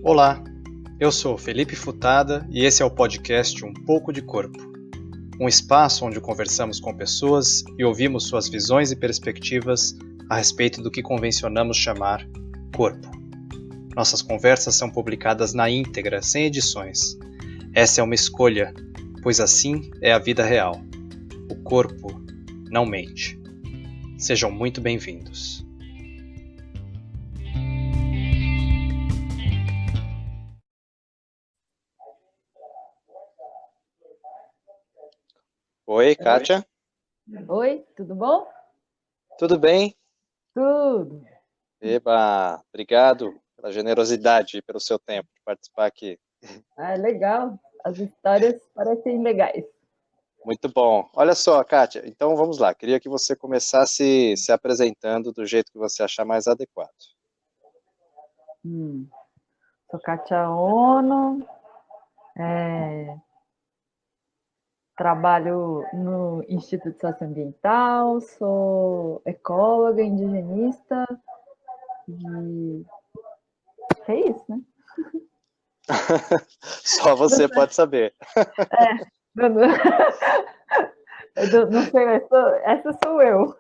Olá, eu sou Felipe Futada e esse é o podcast Um Pouco de Corpo, um espaço onde conversamos com pessoas e ouvimos suas visões e perspectivas a respeito do que convencionamos chamar corpo. Nossas conversas são publicadas na íntegra, sem edições. Essa é uma escolha, pois assim é a vida real. O corpo não mente. Sejam muito bem-vindos. Oi, Kátia. Oi, tudo bom? Tudo bem? Tudo. Eba, obrigado pela generosidade e pelo seu tempo de participar aqui. Ah, legal. As histórias parecem legais. Muito bom. Olha só, Kátia, então vamos lá. Queria que você começasse se apresentando do jeito que você achar mais adequado. Sou Kátia Ono, trabalho no Instituto Socioambiental, sou ecóloga, indigenista e é isso, né? Só você pode saber. Não sei, mas essa sou eu.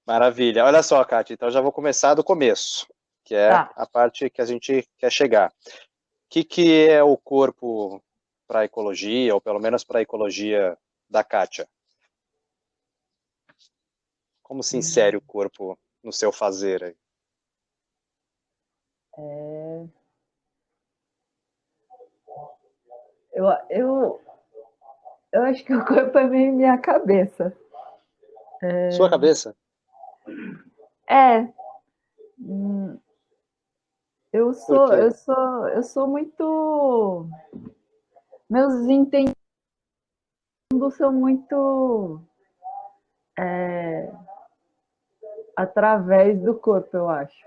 Maravilha. Olha só, Kátia, então já vou começar do começo, que é Tá. a parte que a gente quer chegar. O que é o corpo para a ecologia, ou pelo menos para a ecologia da Kátia? Como se insere o corpo no seu fazer aí? Eu acho que o corpo é meio minha cabeça. Sua cabeça? Eu Por sou, quê? eu sou muito. Meus entendimentos são muito através do corpo, eu acho.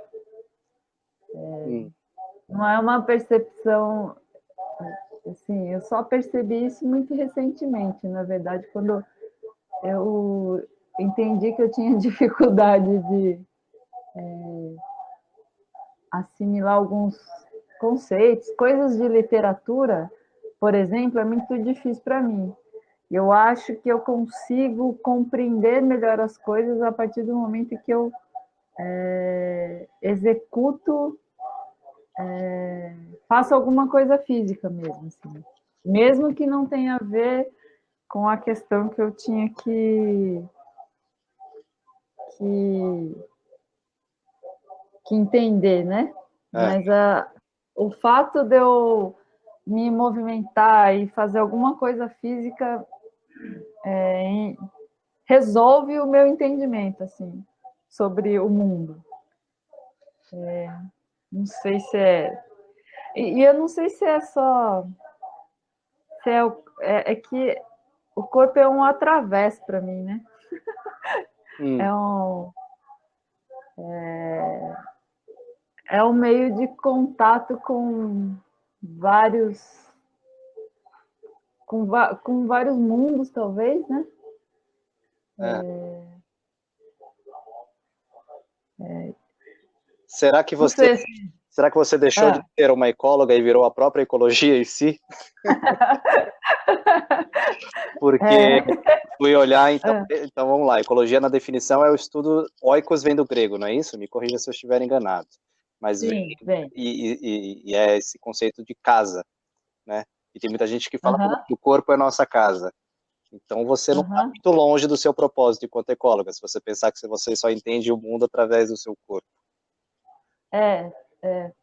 Não é uma percepção. Assim, eu só percebi isso muito recentemente, na verdade, quando eu entendi que eu tinha dificuldade de assimilar alguns conceitos, coisas de literatura, por exemplo, é muito difícil para mim. Eu acho que eu consigo compreender melhor as coisas a partir do momento que eu executo, faço alguma coisa física mesmo, assim. Mesmo que não tenha a ver com a questão que eu tinha que entender, né? Mas o fato de eu me movimentar e fazer alguma coisa física resolve o meu entendimento, assim, sobre o mundo. Não sei se é... E eu não sei se é só... Se é que o corpo é um através para mim, né? É um meio de contato com vários com vários mundos, talvez, né? Será que você deixou de ser uma ecóloga e virou a própria ecologia em si? Porque fui olhar, então vamos lá, ecologia na definição é o estudo, oikos vem do grego, não é isso? Me corrija se eu estiver enganado. Mas Sim, e é esse conceito de casa, né? E tem muita gente que fala que o corpo é nossa casa. Então você não está muito longe do seu propósito enquanto ecóloga, se você pensar que você só entende o mundo através do seu corpo.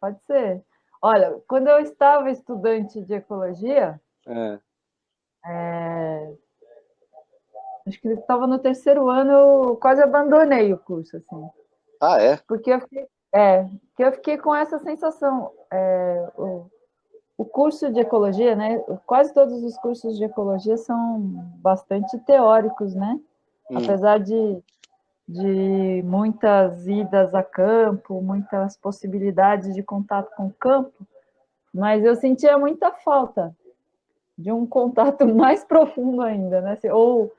Pode ser. Olha, quando eu estava estudante de ecologia, acho que estava no terceiro ano, eu quase abandonei o curso, assim. Ah, é? Porque eu fiquei com essa sensação. O curso de ecologia, né? Quase todos os cursos de ecologia são bastante teóricos, né? Apesar de muitas idas a campo, muitas possibilidades de contato com o campo, mas eu sentia muita falta de um contato mais profundo ainda, né? Ou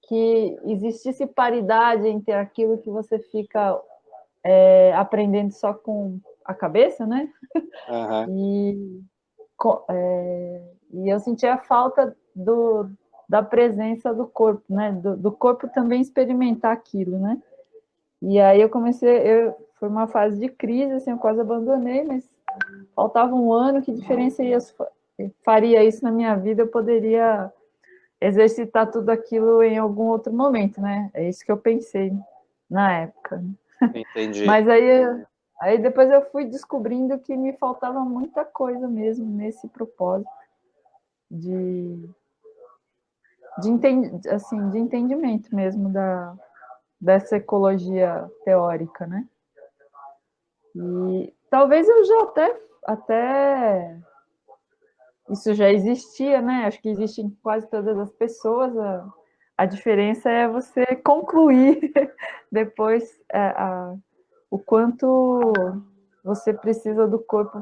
que existisse paridade entre aquilo que você fica aprendendo só com a cabeça, né? Aham. E, e eu sentia a falta da presença do corpo, né? Do corpo também experimentar aquilo, né? E aí foi uma fase de crise, assim, eu quase abandonei, mas faltava um ano, que diferença faria isso na minha vida? Eu poderia exercitar tudo aquilo em algum outro momento, né? É isso que eu pensei na época. Entendi. Mas aí depois eu fui descobrindo que me faltava muita coisa mesmo nesse propósito de, de entendimento mesmo dessa ecologia teórica, né? E talvez eu já até isso já existia, né? Acho que existe em quase todas as pessoas. A diferença é você concluir depois o quanto você precisa do corpo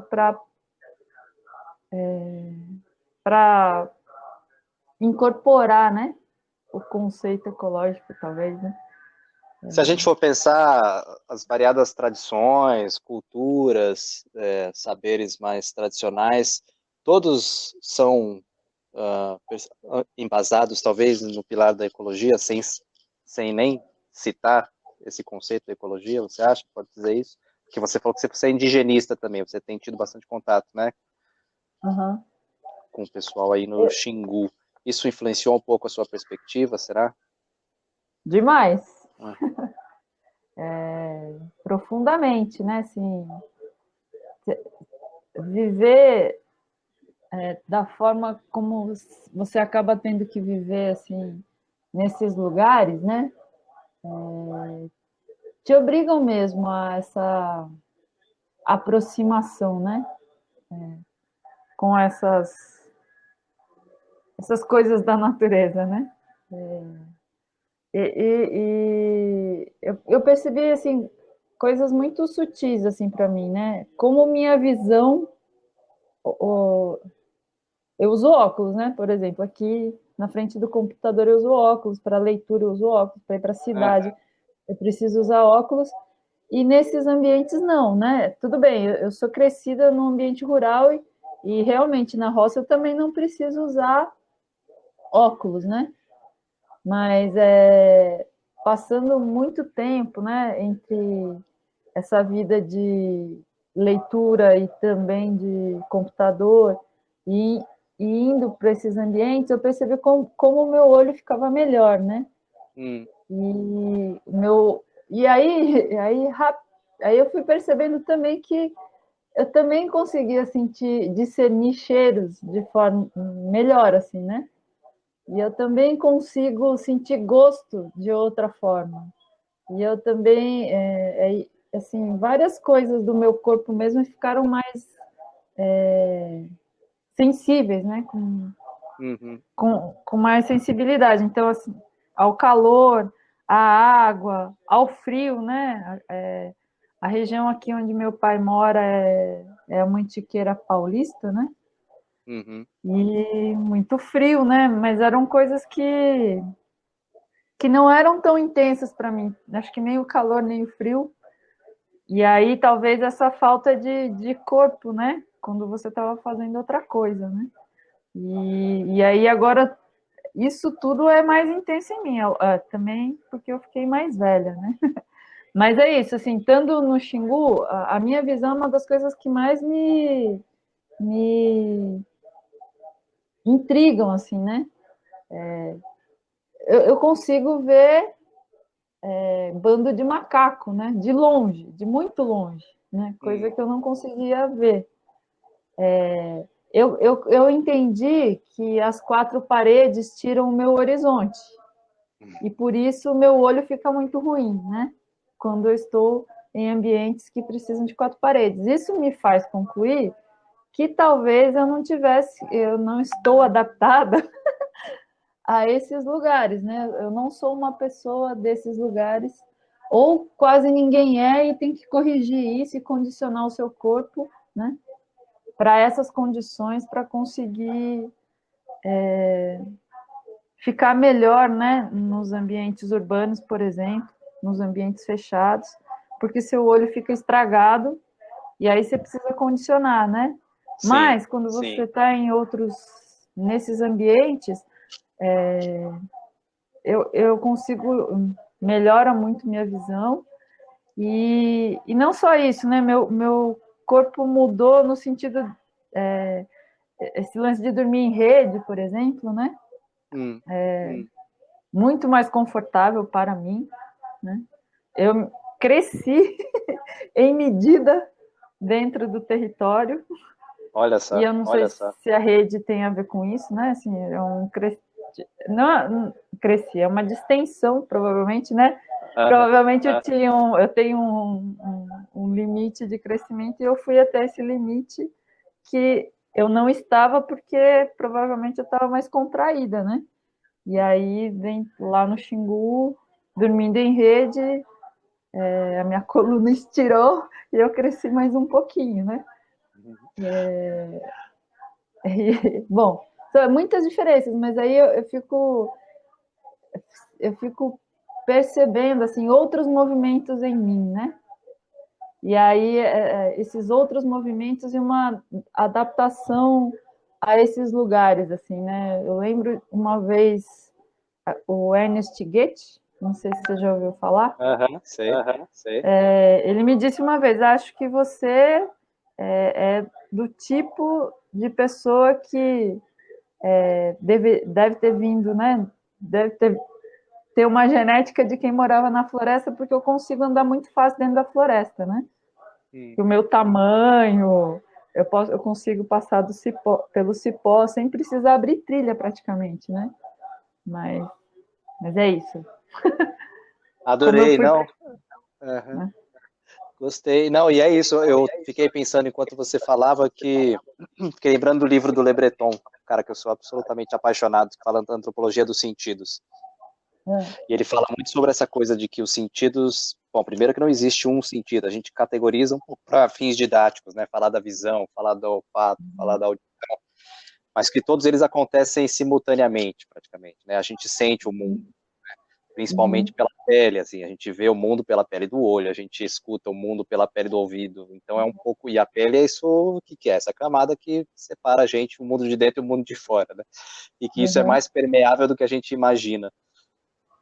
para incorporar, né? O conceito ecológico, talvez, né? Se a gente for pensar as variadas tradições, culturas, saberes mais tradicionais, todos são embasados, talvez, no pilar da ecologia, sem nem citar esse conceito da ecologia, você acha? Pode dizer isso? Porque você falou que você é indigenista também, você tem tido bastante contato, né, Uhum. com o pessoal aí no Xingu. Isso influenciou um pouco a sua perspectiva, será? Demais. Ah. Profundamente, né? Assim, viver da forma como você acaba tendo que viver, assim, nesses lugares, né? Te obrigam mesmo a essa aproximação, né? Com essas coisas da natureza, né? Eu percebi, assim, coisas muito sutis, assim, para mim, né? Como minha visão... Eu uso óculos, né? Por exemplo, aqui na frente do computador eu uso óculos, para leitura eu uso óculos, para ir para a cidade eu preciso usar óculos, e nesses ambientes não, né? Tudo bem, eu sou crescida num ambiente rural e realmente na roça eu também não preciso usar óculos, né? Mas passando muito tempo, né, entre essa vida de leitura e também de computador e, e indo para esses ambientes, eu percebi como o meu olho ficava melhor, né? Hum. Aí eu fui percebendo também que eu também conseguia sentir, discernir cheiros de forma melhor, assim, né? E eu também consigo sentir gosto de outra forma. E eu também, assim, várias coisas do meu corpo mesmo ficaram mais sensíveis, né? Uhum. Com mais sensibilidade. Então, assim, ao calor, à água, ao frio, né? A região aqui onde meu pai mora é a Mantiqueira Paulista, né? Uhum. E muito frio, né? Mas eram coisas que não eram tão intensas para mim. Acho que nem o calor, nem o frio. E aí, talvez essa falta de corpo, né? Quando você estava fazendo outra coisa, né? E aí, agora, isso tudo é mais intenso em mim. Também porque eu fiquei mais velha, né? Mas é isso, assim, estando no Xingu, a minha visão é uma das coisas que mais me intrigam, assim, né? Eu consigo ver bando de macaco, né? De longe, de muito longe, né? Coisa que eu não conseguia ver. Eu entendi que as quatro paredes tiram o meu horizonte. E por isso o meu olho fica muito ruim, né? Quando eu estou em ambientes que precisam de quatro paredes. Isso me faz concluir que talvez eu não estou adaptada a esses lugares, né? Eu não sou uma pessoa desses lugares, ou quase ninguém é, e tem que corrigir isso e condicionar o seu corpo, né? Para essas condições, para conseguir ficar melhor, né? Nos ambientes urbanos, por exemplo, nos ambientes fechados, porque seu olho fica estragado E aí você precisa condicionar, né? Sim, Mas quando você sim. está em nesses ambientes, eu consigo, melhora muito minha visão. E não só isso, né? Meu corpo mudou no sentido, esse lance de dormir em rede, por exemplo, né? Hum, Muito mais confortável para mim, né? Eu cresci em medida dentro do território, olha e só. eu não sei se a rede tem a ver com isso, né? Assim, não cresci, é uma distensão, provavelmente, né? Aham, Provavelmente eu tenho um limite de crescimento e eu fui até esse limite que eu não estava porque provavelmente eu estava mais contraída, né? E aí, lá no Xingu, dormindo em rede, a minha coluna estirou e eu cresci mais um pouquinho, né? Bom, são muitas diferenças, mas aí eu fico percebendo assim outros movimentos em mim, né? E aí esses outros movimentos e uma adaptação a esses lugares, assim, né? Eu lembro uma vez o Ernest Goethe, não sei se você já ouviu falar. aham, sei. Ele me disse uma vez: acho que você é do tipo de pessoa que deve ter vindo, né? Deve ter uma genética de quem morava na floresta, porque eu consigo andar muito fácil dentro da floresta, né? Hum. O meu tamanho, eu consigo passar pelo cipó sem precisar abrir trilha praticamente, né? Mas, mas é isso. Como eu Adorei, fui. não? Aham. Né? Gostei. Não, e é isso. Eu fiquei pensando enquanto você falava que fiquei lembrando do livro do Le Breton, cara que eu sou absolutamente apaixonado, falando da antropologia dos sentidos. E ele fala muito sobre essa coisa de que os sentidos, bom, primeiro que não existe um sentido, a gente categoriza um pouco para fins didáticos, né? Falar da visão, falar do olfato, falar da audição, mas que todos eles acontecem simultaneamente, praticamente, né? A gente sente o mundo, principalmente Uhum, pela pele, assim, a gente vê o mundo pela pele do olho, a gente escuta o mundo pela pele do ouvido, então é um pouco, e a pele é isso, o que que é? Essa camada que separa a gente, o mundo de dentro e o mundo de fora, né? E que isso é uhum, mais permeável do que a gente imagina.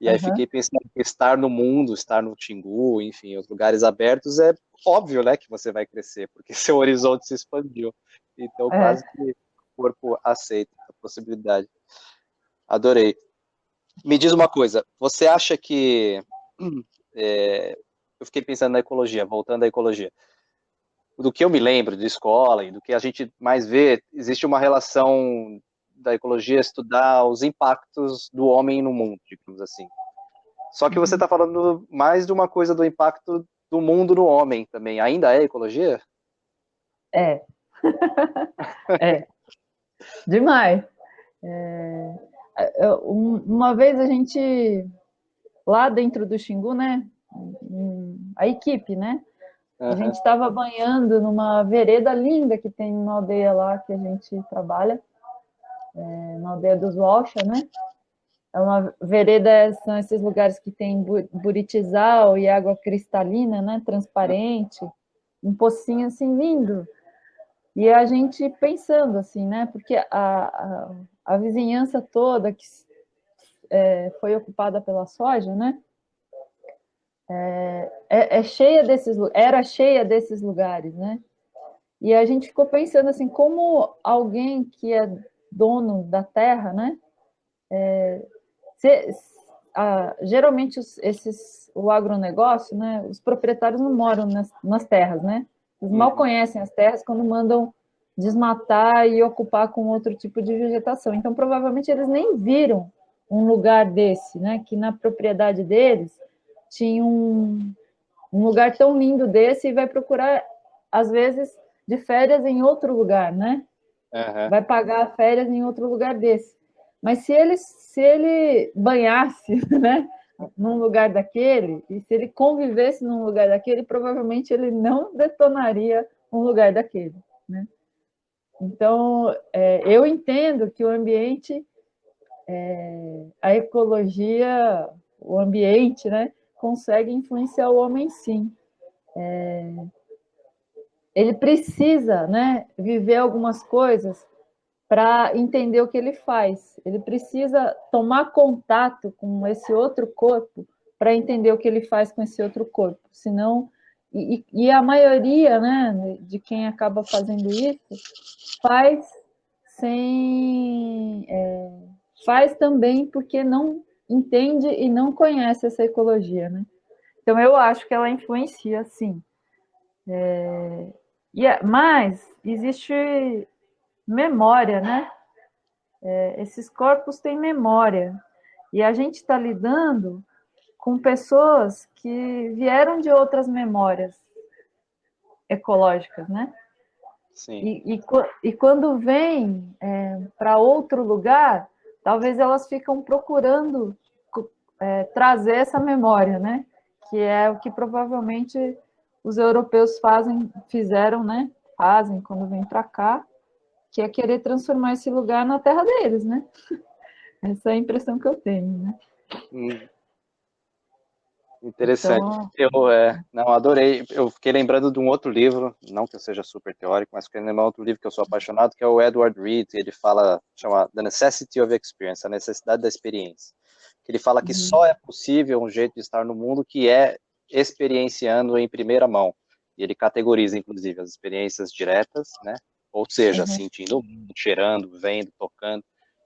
E aí uhum, fiquei pensando que estar no mundo, estar no Xingu, enfim, os lugares abertos, é óbvio, né, que você vai crescer, porque seu horizonte se expandiu. Então é. quase que o corpo aceita a possibilidade. Adorei. Me diz uma coisa, você acha que eu fiquei pensando na ecologia, voltando à ecologia. Do que eu me lembro de escola e do que a gente mais vê, existe uma relação da ecologia estudar os impactos do homem no mundo, digamos assim. Só que você está falando mais de uma coisa do impacto do mundo no homem também. Ainda é ecologia? É, é, demais. Uma vez a gente, lá dentro do Xingu, né? A equipe, né? A gente Uhum. estava banhando numa vereda linda que tem uma aldeia lá que a gente trabalha, na aldeia dos Walcha, né? É uma vereda, são esses lugares que tem buritizal e água cristalina, né? Transparente, um pocinho assim lindo. E a gente pensando assim, né? Porque a vizinhança toda que foi ocupada pela soja, né? Era cheia desses lugares, né? E a gente ficou pensando assim, como alguém que é dono da terra, né? Se, geralmente o agronegócio, né? Os proprietários não moram nas terras, né? Eles mal Uhum. conhecem as terras quando mandam desmatar e ocupar com outro tipo de vegetação. Então, provavelmente eles nem viram um lugar desse, né? Que na propriedade deles tinha um lugar tão lindo desse e vai procurar, às vezes, de férias em outro lugar, né? Uhum. Vai pagar férias em outro lugar desse. Mas se ele banhasse, né, num lugar daquele, e se ele convivesse num lugar daquele, provavelmente ele não detonaria um lugar daquele, né? Então, eu entendo que o ambiente, a ecologia, o ambiente, né, consegue influenciar o homem, sim. ele precisa, né, viver algumas coisas para entender o que ele faz. Ele precisa tomar contato com esse outro corpo para entender o que ele faz com esse outro corpo. Senão, e a maioria, né, de quem acaba fazendo isso faz sem faz também porque não entende e não conhece essa ecologia, né? Então eu acho que ela influencia, sim. Mas existe memória, né? Esses corpos têm memória. E a gente está lidando com pessoas que vieram de outras memórias ecológicas, né? Sim. E quando vêm para outro lugar, talvez elas ficam procurando trazer essa memória, né? Que é o que provavelmente os europeus fizeram, né? Fazem quando vêm para cá, que é querer transformar esse lugar na terra deles, né? Essa é a impressão que eu tenho, né? Interessante. Então, Não, adorei. Eu fiquei lembrando de um outro livro, não que eu seja super teórico, mas fiquei lembrando de outro livro que eu sou apaixonado, que é o Edward Reed. Ele fala, chama The Necessity of Experience, a necessidade da experiência. Ele fala que só é possível um jeito de estar no mundo que é experienciando em primeira mão. E ele categoriza, inclusive, as experiências diretas, né? Ou seja, sentindo, cheirando, vendo, tocando,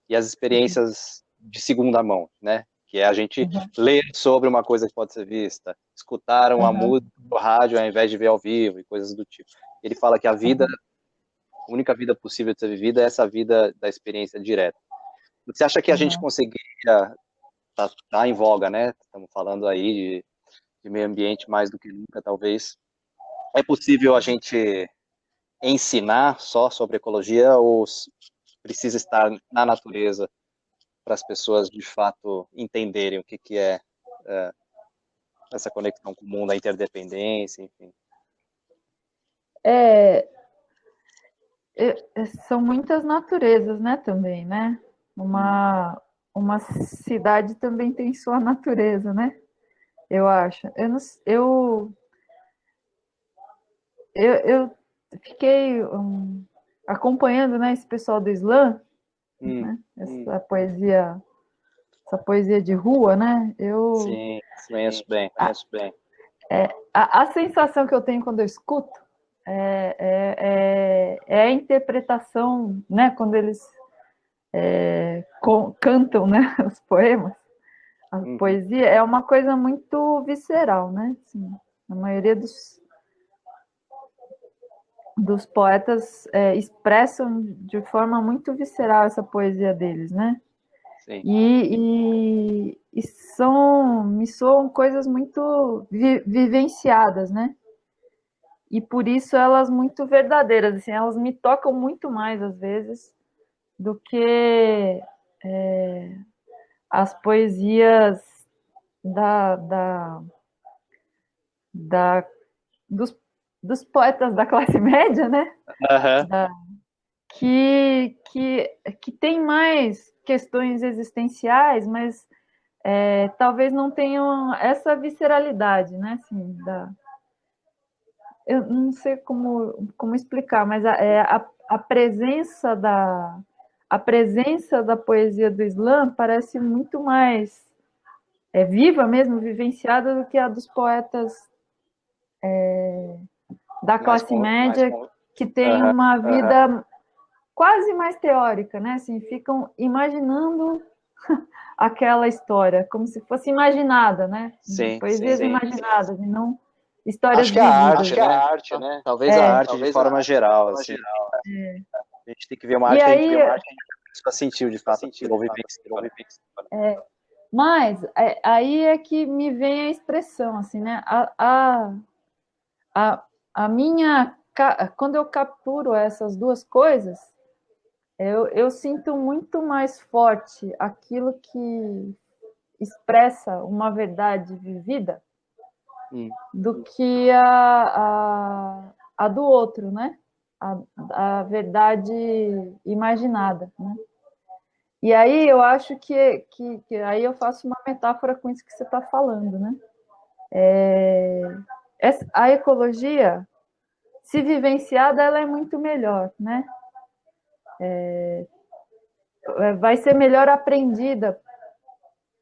e as experiências de segunda mão, né? Que é a gente ler sobre uma coisa que pode ser vista, escutar uma música no rádio ao invés de ver ao vivo e coisas do tipo. Ele fala que a única vida possível de ser vivida é essa vida da experiência direta. Você acha que a gente conseguiria, tá em voga, né? Estamos falando aí de meio ambiente mais do que nunca, talvez. É possível a gente ensinar só sobre ecologia ou precisa estar na natureza para as pessoas de fato entenderem o que é essa conexão com o mundo, a interdependência, enfim. São muitas naturezas, né, também, né? Uma cidade também tem sua natureza, né? Eu acho. Eu fiquei acompanhando, né, esse pessoal do slam, né? Essa poesia de rua, né? Sim, conheço bem, conheço bem. A sensação que eu tenho quando eu escuto é a interpretação, né? Quando eles cantam, né? Os poemas, a poesia é uma coisa muito visceral, né? Assim, a maioria dos poetas expressam de forma muito visceral essa poesia deles, né? Sim. E me soam coisas muito vivenciadas, né? E por isso elas muito verdadeiras, assim, elas me tocam muito mais às vezes do que as poesias da, da, da dos, dos poetas da classe média, né? Que tem mais questões existenciais, mas talvez não tenham essa visceralidade, né? Assim, eu não sei como explicar, mas a presença a presença da poesia do Islã parece muito mais viva mesmo, vivenciada do que a dos poetas da classe média, que tem uma vida quase mais teórica, né? Assim, ficam imaginando aquela história, como se fosse imaginada, né? Sim, Poesias sim. imaginadas, e não histórias Acho que a vividas. arte, né? Arte, né? Talvez a arte de forma geral, assim. A gente tem que ver uma arte que a pessoa sentiu de fato, ou vivenciou. Mas aí é que me vem a expressão, assim, né? A minha, quando eu capturo essas duas coisas, eu sinto muito mais forte aquilo que expressa uma verdade vivida do que a do outro, né? A verdade imaginada, né? E aí eu acho que aí eu faço uma metáfora com isso que você está falando, né? A ecologia se vivenciada, ela é muito melhor, né? Vai ser melhor aprendida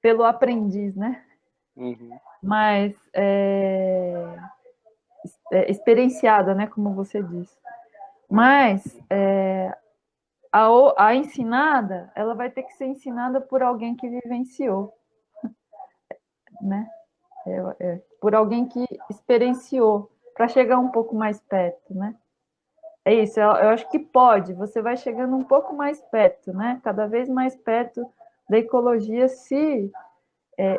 pelo aprendiz, né? Uhum. Mas experienciada, né? Como você disse. Mas a ensinada, ela vai ter que ser ensinada por alguém que vivenciou, né? Por alguém que experienciou, para chegar um pouco mais perto, né? É isso, eu acho que pode, você vai chegando um pouco mais perto, né? Cada vez mais perto da ecologia, se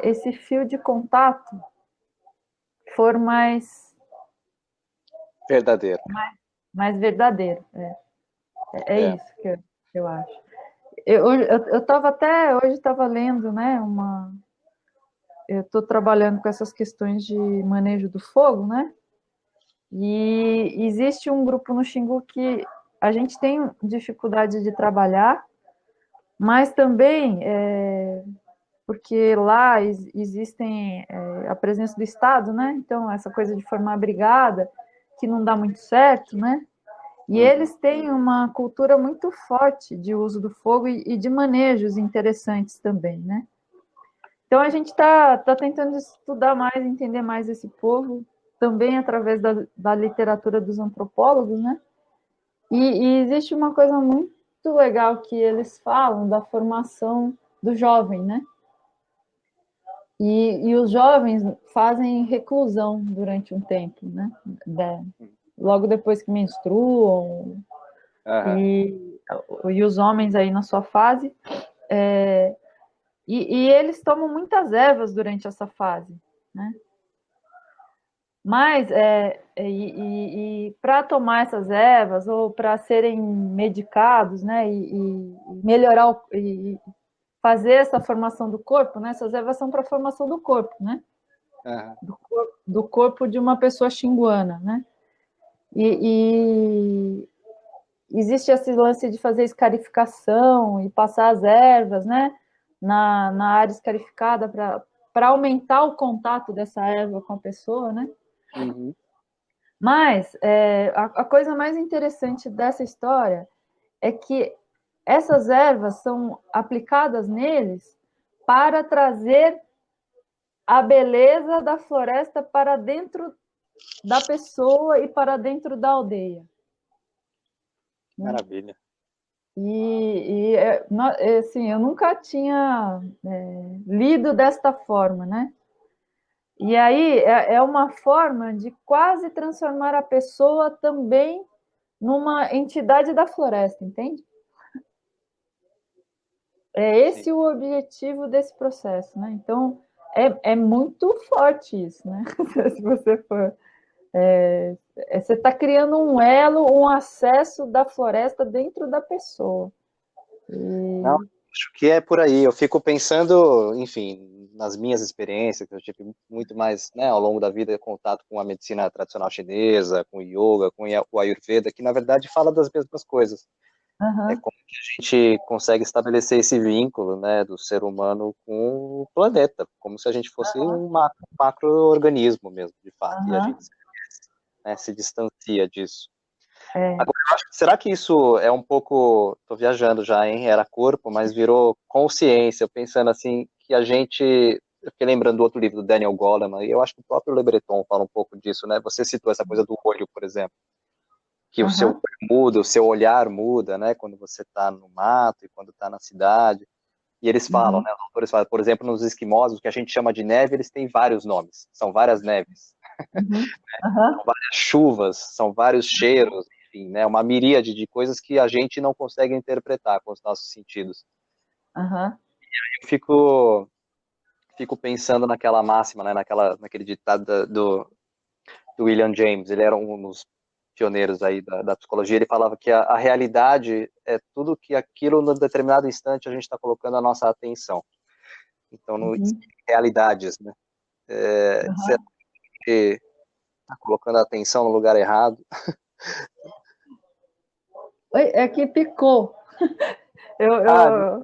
esse fio de contato for Verdadeiro. mais verdadeiro. É É. isso que eu acho. Eu estava até hoje estava lendo, né? Eu estou trabalhando com essas questões de manejo do fogo, né? E existe um grupo no Xingu que a gente tem dificuldade de trabalhar, mas também porque lá existem a presença do Estado, né? Então, essa coisa de formar brigada, que não dá muito certo, né? E eles têm uma cultura muito forte de uso do fogo e de manejos interessantes também, né? Então, a gente tá tentando estudar mais, entender mais esse povo, também através da literatura dos antropólogos, né? E existe uma coisa muito legal que eles falam da formação do jovem, né? E os jovens fazem reclusão durante um tempo, né? Logo depois que menstruam, Aham. e os homens aí na sua fase. E eles tomam muitas ervas durante essa fase, né? Mas, para tomar essas ervas, ou para serem medicados, né? E melhorar, e fazer essa formação do corpo, né? Essas ervas são para a formação do corpo, né? Aham. Do corpo de uma pessoa xinguana, né? E existe esse lance de fazer escarificação e passar as ervas, né? Na área escarificada para aumentar o contato dessa erva com a pessoa, né? Uhum. Mas a coisa mais interessante dessa história é que essas ervas são aplicadas neles para trazer a beleza da floresta para dentro da pessoa e para dentro da aldeia. Né? Maravilha. Assim, eu nunca tinha lido desta forma, né? E aí é uma forma de quase transformar a pessoa também numa entidade da floresta, entende? É esse Sim. o objetivo desse processo, né? Então, é muito forte isso, né? Se você for... você está criando um elo, um acesso da floresta dentro da pessoa. Não, acho que é por aí. Eu fico pensando, enfim, nas minhas experiências, que eu tive muito mais, né, ao longo da vida, contato com a medicina tradicional chinesa, com o yoga, com o Ayurveda, que na verdade fala das mesmas coisas. É Uhum, como que a gente consegue estabelecer esse vínculo, né, do ser humano com o planeta, como se a gente fosse um macro-organismo mesmo, de fato, e a uhum, gente, né, se distancia disso. é, Agora, eu acho será que isso é um pouco, tô viajando já, hein, era corpo, mas virou consciência, pensando assim, que a gente, eu fiquei lembrando do outro livro do Daniel Goleman, e eu acho que o próprio Le Breton fala um pouco disso, né, você citou essa coisa do olho, por exemplo, que o seu uhum, olho muda, o seu olhar muda, né, quando você está no mato e quando está na cidade, e eles falam, uhum, né, os autores falam, por exemplo, nos esquimós, o que a gente chama de neve, eles têm vários nomes, são várias neves, uhum, uhum, são várias chuvas, são vários cheiros, enfim, né, uma miríade de coisas que a gente não consegue interpretar com os nossos sentidos. uhum, Eu fico pensando naquela máxima, né, naquele ditado do William James, ele era um dos pioneiros aí da psicologia, ele falava que a realidade é tudo que aquilo, no determinado instante, a gente está colocando a nossa atenção. Então, uhum, realidades, né? Será uhum. que está colocando a atenção no lugar errado? Oi, é que picou. Eu, Ah,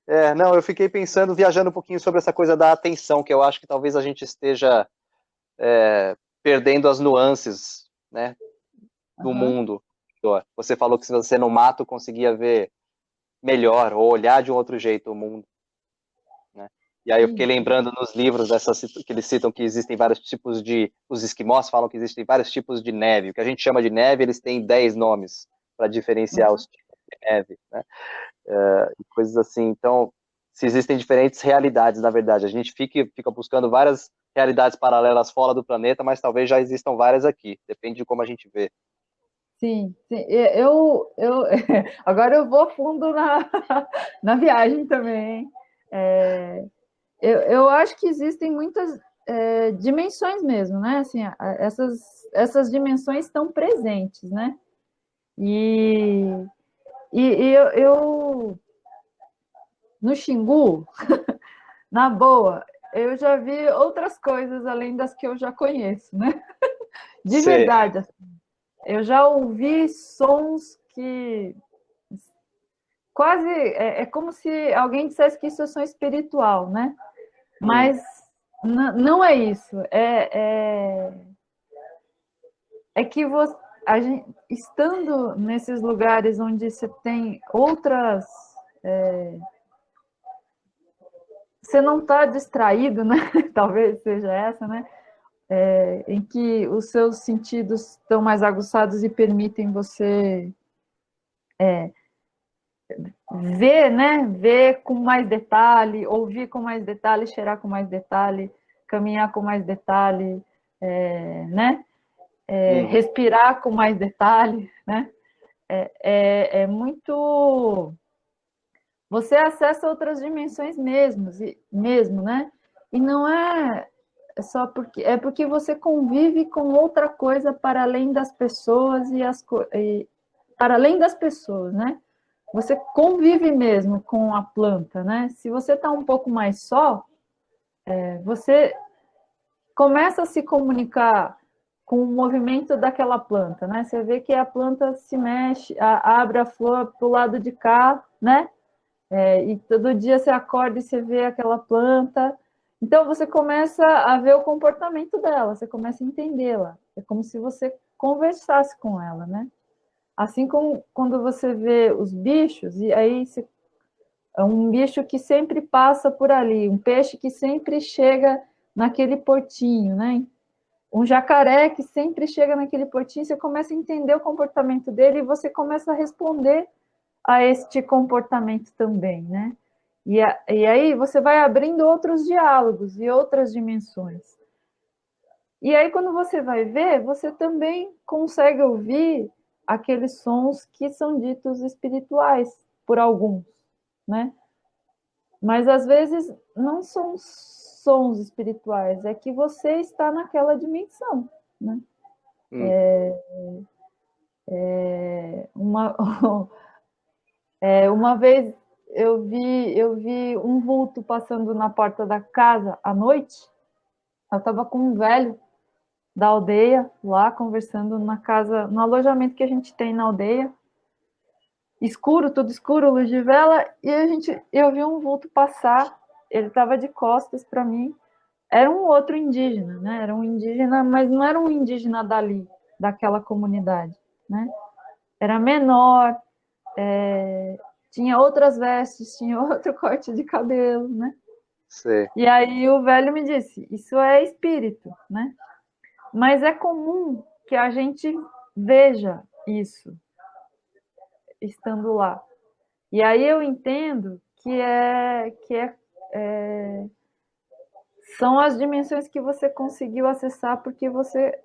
eu... não, eu fiquei pensando, viajando um pouquinho sobre essa coisa da atenção, que eu acho que talvez a gente esteja perdendo as nuances, né? do mundo. Você falou que se você no mato conseguia ver melhor, ou olhar de um outro jeito o mundo, né? E aí eu fiquei lembrando nos livros que eles citam que existem vários tipos os esquimós falam que existem vários tipos de neve. O que a gente chama de neve, eles têm 10 nomes para diferenciar os tipos de neve, né? E coisas assim. Então, se existem diferentes realidades, na verdade. A gente fica buscando várias realidades paralelas fora do planeta, mas talvez já existam várias aqui. Depende de como a gente vê. Sim, sim. Agora eu vou a fundo na viagem também. Eu acho que existem muitas dimensões mesmo, né? Assim, essas dimensões estão presentes, né? E eu no Xingu, na boa, eu já vi outras coisas além das que eu já conheço, né? De verdade, assim. Eu já ouvi sons que quase é como se alguém dissesse que isso é som espiritual, né? Mas não é isso. É que estando nesses lugares onde você tem outras. Você não está distraído, né? Talvez seja essa, né? Em que os seus sentidos estão mais aguçados e permitem você ver, né? Ver com mais detalhe, ouvir com mais detalhe, cheirar com mais detalhe, caminhar com mais detalhe, né? Respirar com mais detalhe, né? É muito. Você acessa outras dimensões mesmo, né? E não é só porque você convive com outra coisa para além das pessoas e para além das pessoas, né? Você convive mesmo com a planta, né? Se você está um pouco mais só, você começa a se comunicar com o movimento daquela planta, né? Você vê que a planta se mexe, abre a flor para o lado de cá, né? E todo dia você acorda e você vê aquela planta. Então você começa a ver o comportamento dela, você começa a entendê-la. É como se você conversasse com ela, né? Assim como quando você vê os bichos, e aí é um bicho que sempre passa por ali, um peixe que sempre chega naquele portinho, né? Um jacaré que sempre chega naquele portinho, você começa a entender o comportamento dele e você começa a responder a este comportamento também, né? E aí você vai abrindo outros diálogos e outras dimensões. E aí, quando você vai ver, você também consegue ouvir aqueles sons que são ditos espirituais por alguns, né? Mas às vezes não são sons espirituais, é que você está naquela dimensão, né? Uma vez eu vi um vulto passando na porta da casa à noite. Eu estava com um velho da aldeia lá conversando na casa, no alojamento que a gente tem na aldeia. Escuro, tudo escuro, luz de vela, e eu vi um vulto passar. Ele estava de costas para mim. Era um outro indígena, né? Era um indígena, mas não era um indígena dali, daquela comunidade, né? Era menor, tinha outras vestes, tinha outro corte de cabelo, né? Sim. E aí o velho me disse, isso é espírito, né? Mas é comum que a gente veja isso estando lá. E aí eu entendo que são as dimensões que você conseguiu acessar porque você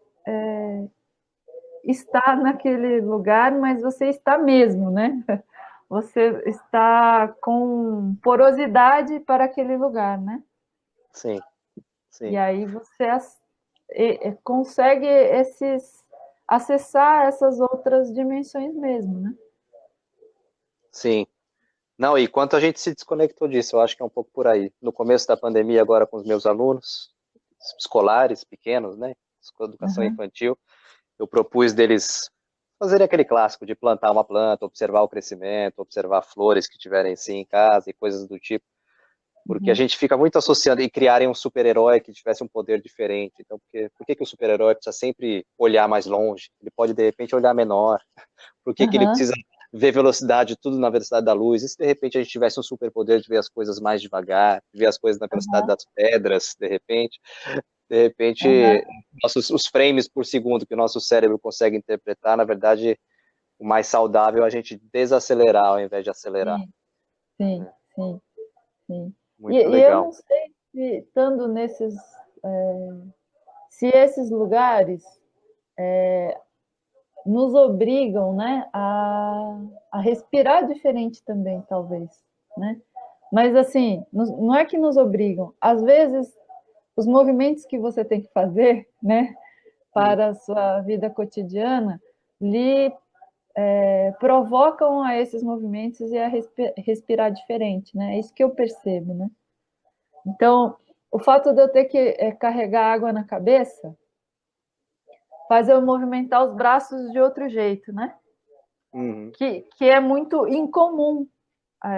está naquele lugar, mas você está mesmo, né? Você está com porosidade para aquele lugar, né? Sim, sim. E aí você consegue acessar essas outras dimensões mesmo, né? Sim. Não, e quanto a gente se desconectou disso, eu acho que é um pouco por aí. No começo da pandemia, agora com os meus alunos escolares, pequenos, né? Educação infantil, eu propus deles fazerem aquele clássico de plantar uma planta, observar o crescimento, observar flores que tiverem sim em casa e coisas do tipo. Porque a gente fica muito associando e criarem um super-herói que tivesse um poder diferente. Então, por que que o super-herói precisa sempre olhar mais longe? Ele pode, de repente, olhar menor. Por que que ele Aham, precisa ver velocidade, tudo na velocidade da luz? E se, de repente, a gente tivesse um superpoder de ver as coisas mais devagar, de ver as coisas na velocidade aham, das pedras, de repente? De repente, aham. os frames por segundo que o nosso cérebro consegue interpretar, na verdade, o mais saudável é a gente desacelerar ao invés de acelerar. Sim, sim, Né? sim, sim. Muito E eu legal. não sei se, estando nesses, se esses lugares nos obrigam, né, a respirar diferente também, talvez, né? Mas assim, não é que nos obrigam. Às vezes, os movimentos que você tem que fazer, né, para a sua vida cotidiana, lhe provocam a esses movimentos e a respirar diferente, né? É isso que eu percebo, né? Então, o fato de eu ter que carregar água na cabeça faz eu movimentar os braços de outro jeito, né? Uhum. Que é muito incomum,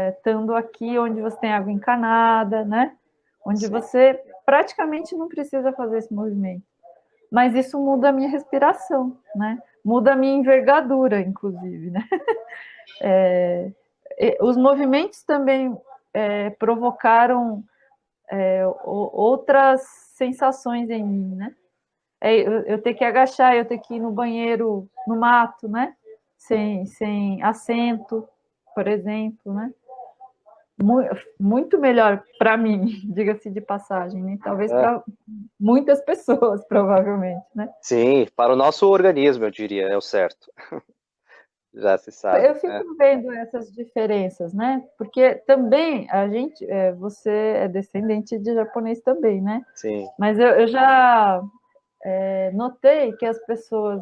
estando aqui onde você tem água encanada, né? Onde Sim. você praticamente não precisa fazer esse movimento. Mas isso muda a minha respiração, né? Muda a minha envergadura, inclusive, né? Os movimentos também provocaram outras sensações em mim, né? Eu ter que agachar, eu ter que ir no banheiro no mato, né? Sem assento, por exemplo, né? Muito melhor para mim, diga-se de passagem, né? Talvez É. para muitas pessoas, provavelmente, né? Sim, para o nosso organismo, eu diria, é o certo. Já se sabe, Eu né? fico vendo essas diferenças, né? Porque também a gente, você é descendente de japonês também, né? Sim. Mas eu já notei que as pessoas,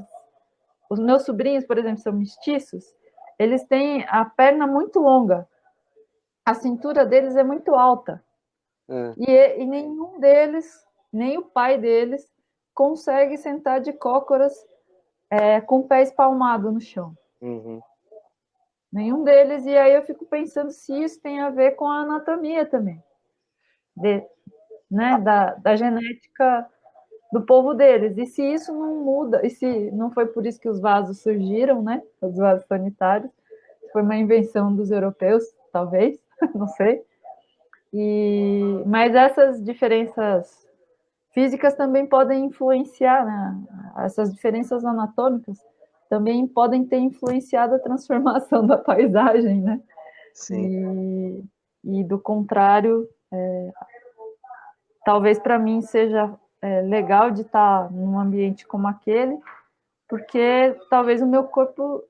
os meus sobrinhos, por exemplo, são mestiços, eles têm a perna muito longa, a cintura deles é muito alta É. e nenhum deles, nem o pai deles, consegue sentar de cócoras com o pé espalmado no chão. Uhum. Nenhum deles, e aí eu fico pensando se isso tem a ver com a anatomia também, de, né, da genética do povo deles. E se isso não muda, e se não foi por isso que os vasos surgiram, né, os vasos sanitários, foi uma invenção dos europeus, talvez, não sei. Mas essas diferenças físicas também podem influenciar, né? Essas diferenças anatômicas também podem ter influenciado a transformação da paisagem, né? Sim. E do contrário, talvez para mim seja legal de estar num ambiente como aquele, porque talvez o meu corpo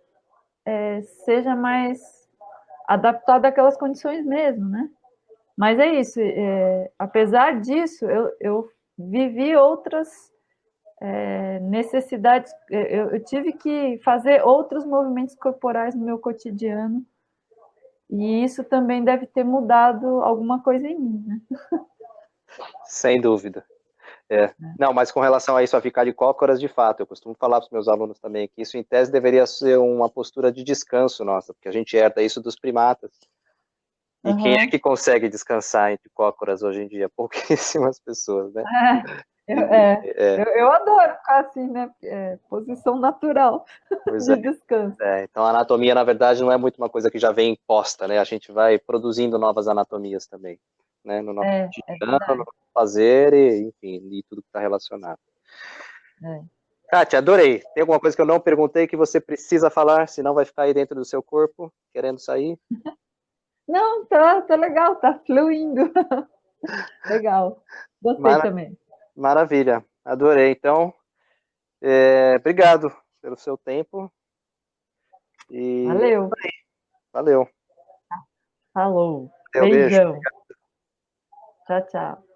seja mais adaptado àquelas condições mesmo, né? Mas é isso, apesar disso, eu vivi outras necessidades, eu tive que fazer outros movimentos corporais no meu cotidiano, e isso também deve ter mudado alguma coisa em mim, né? Sem dúvida. É. Não, mas com relação a isso, a ficar de cócoras, de fato, eu costumo falar para os meus alunos também que isso, em tese, deveria ser uma postura de descanso nossa, porque a gente herda isso dos primatas. E quem é Uhum. que consegue descansar entre cócoras hoje em dia? Pouquíssimas pessoas, né? Eu adoro ficar assim, né? Posição natural Pois é. de descanso. Então, a anatomia, na verdade, não é muito uma coisa que já vem imposta, né? A gente vai produzindo novas anatomias também, né? No nosso É cotidiano, no verdade. nosso fazer, e, enfim, e tudo que está relacionado. É. Kátia, adorei. Tem alguma coisa que eu não perguntei que você precisa falar, senão vai ficar aí dentro do seu corpo, querendo sair? Não, tá legal, tá fluindo. Legal. Gostei Mara- também. Maravilha, adorei. Então, obrigado pelo seu tempo e Valeu. valeu. Falou. Valeu, beijo. Beijão. Tchau, tchau.